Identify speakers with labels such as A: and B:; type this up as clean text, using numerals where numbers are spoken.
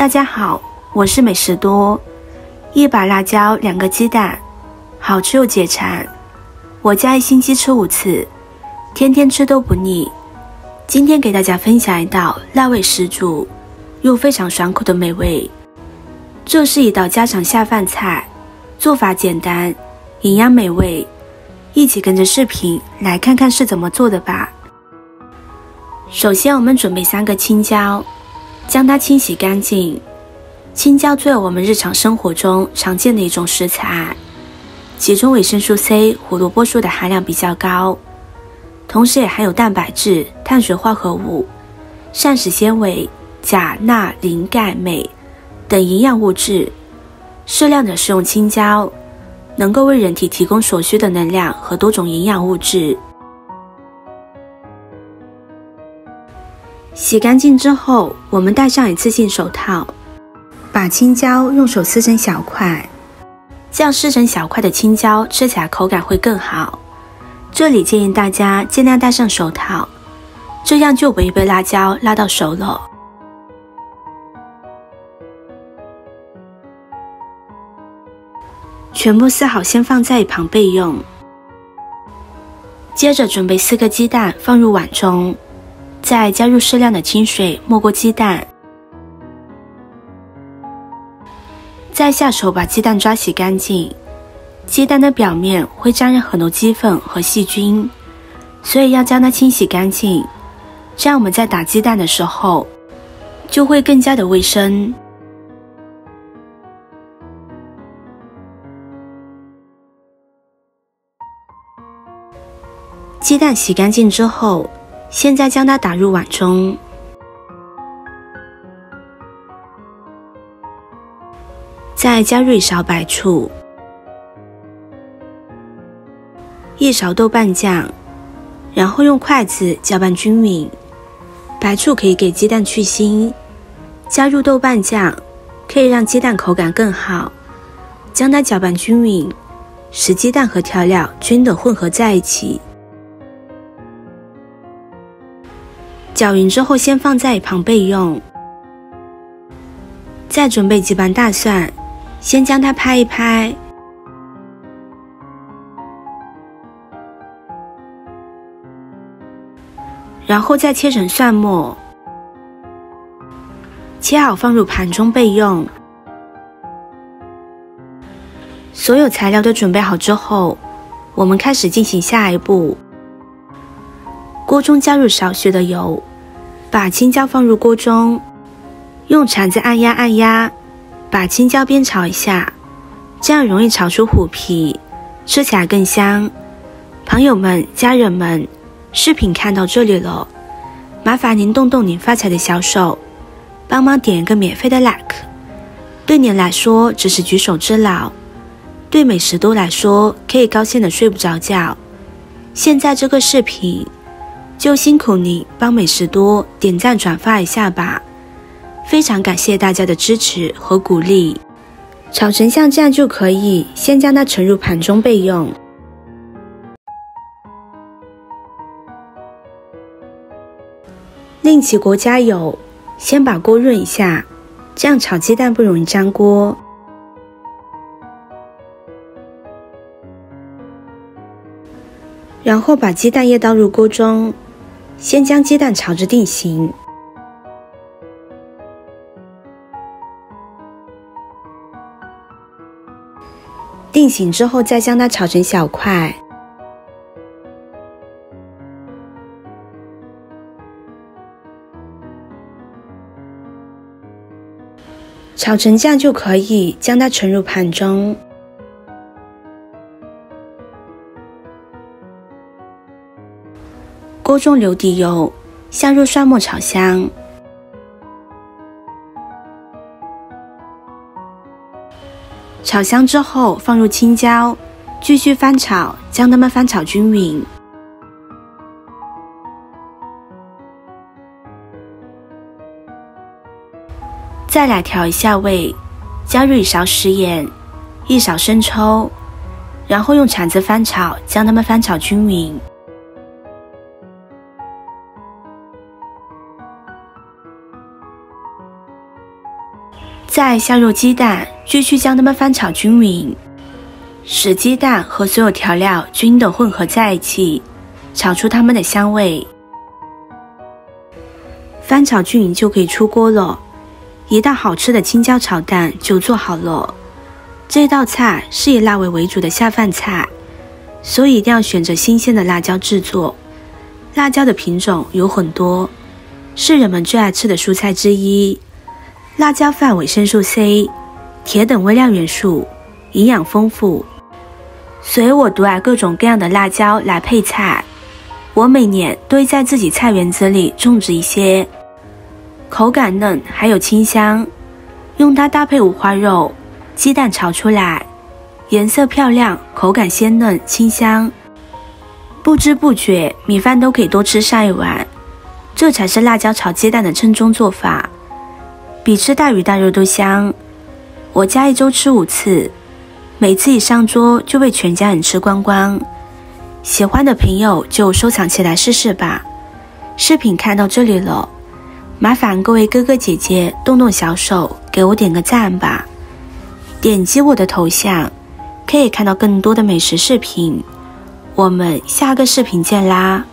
A: 大家好，我是美食多。一把辣椒，2个鸡蛋，好吃又解馋。我家1星期吃5次，天天吃都不腻。今天给大家分享一道辣味十足又非常爽口的美味。这是一道家常下饭菜，做法简单，营养美味。一起跟着视频来看看是怎么做的吧。首先我们准备3个青椒，将它清洗干净。青椒作为我们日常生活中常见的一种食材，其中维生素 C、胡萝卜素的含量比较高，同时也含有蛋白质、碳水化合物、膳食纤维、钾、钠、磷、钙、镁等营养物质。适量的食用青椒，能够为人体提供所需的能量和多种营养物质。洗干净之后，我们戴上一次性手套，把青椒用手撕成小块，这样撕成小块的青椒吃起来口感会更好。这里建议大家尽量戴上手套，这样就不会被辣椒辣到手了。全部撕好，先放在一旁备用。接着准备4个鸡蛋放入碗中，再加入适量的清水没过鸡蛋，再下手把鸡蛋抓洗干净。鸡蛋的表面会沾染很多鸡粪和细菌，所以要将它清洗干净，这样我们在打鸡蛋的时候就会更加的卫生。鸡蛋洗干净之后，现在将它打入碗中，再加入1勺白醋、1勺豆瓣酱，然后用筷子搅拌均匀。白醋可以给鸡蛋去腥，加入豆瓣酱可以让鸡蛋口感更好。将它搅拌均匀，使鸡蛋和调料均等混合在一起。搅匀之后先放在一旁备用。再准备几瓣大蒜，先将它拍一拍，然后再切成蒜末，切好放入盘中备用。所有材料都准备好之后，我们开始进行下一步。锅中加入少许的油，把青椒放入锅中，用铲子按压，把青椒煸炒一下，这样容易炒出虎皮，吃起来更香。朋友们、家人们，视频看到这里了，麻烦您动动您发财的小手，帮忙点一个免费的 like， 对您来说只是举手之劳，对美食多来说可以高兴的睡不着觉。现在这个视频就辛苦你帮美食多点赞转发一下吧，非常感谢大家的支持和鼓励。炒成像这样就可以，先将它盛入盘中备用。另起锅加油，先把锅润一下，这样炒鸡蛋不容易粘锅。然后把鸡蛋液倒入锅中，先将鸡蛋炒至定型。定型之后再将它炒成小块。炒成这样就可以将它盛入盘中。锅中留底油，下入蒜末炒香。炒香之后放入青椒，继续翻炒，将它们翻炒均匀。再来调一下味，加入1勺食盐、1勺生抽，然后用铲子翻炒，将它们翻炒均匀。再下入鸡蛋，继续将它们翻炒均匀，使鸡蛋和所有调料均等混合在一起，炒出它们的香味。翻炒均匀就可以出锅了，一道好吃的青椒炒蛋就做好了。这道菜是以辣味为主的下饭菜，所以一定要选择新鲜的辣椒制作。辣椒的品种有很多，是人们最爱吃的蔬菜之一。辣椒富含维生素 C、铁等微量元素，营养丰富，所以我独爱各种各样的辣椒来配菜。我每年都会在自己菜园子里种植一些，口感嫩还有清香，用它搭配五花肉、鸡蛋炒出来，颜色漂亮，口感鲜嫩清香，不知不觉米饭都可以多吃上一碗。这才是辣椒炒鸡蛋的正宗做法，比吃大鱼大肉都香。我家1周吃5次，每次一上桌就被全家人吃光光。喜欢的朋友就收藏起来试试吧。视频看到这里了，麻烦各位哥哥姐姐动动小手给我点个赞吧。点击我的头像可以看到更多的美食视频，我们下个视频见啦。